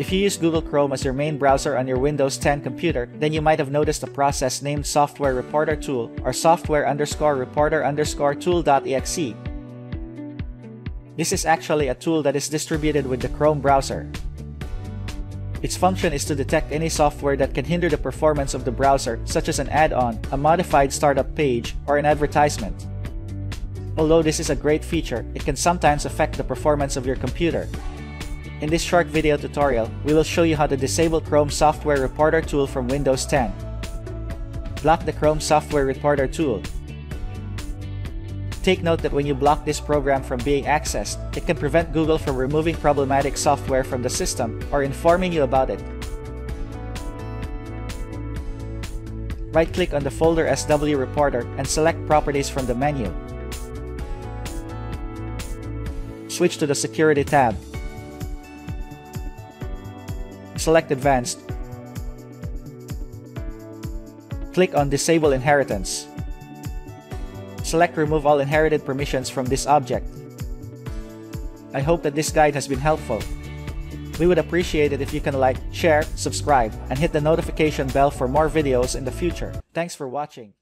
If you use Google Chrome as your main browser on your Windows 10 computer, then you might have noticed a process named Software Reporter Tool or software_reporter_tool.exe. This is actually a tool that is distributed with the Chrome browser. Its function is to detect any software that can hinder the performance of the browser, such as an add-on, a modified startup page, or an advertisement. Although this is a great feature, it can sometimes affect the performance of your computer. In this short video tutorial, we will show you how to disable Chrome Software Reporter Tool from Windows 10. Block the Chrome Software Reporter Tool. Take note that when you block this program from being accessed, it can prevent Google from removing problematic software from the system or informing you about it. Right-click on the folder SW Reporter and select Properties from the menu. Switch to the Security tab. Select Advanced. Click on Disable Inheritance. Select Remove all inherited permissions from this object. I hope that this guide has been helpful. We would appreciate it if you can like, share, subscribe, and hit the notification bell for more videos in the future. Thanks for watching.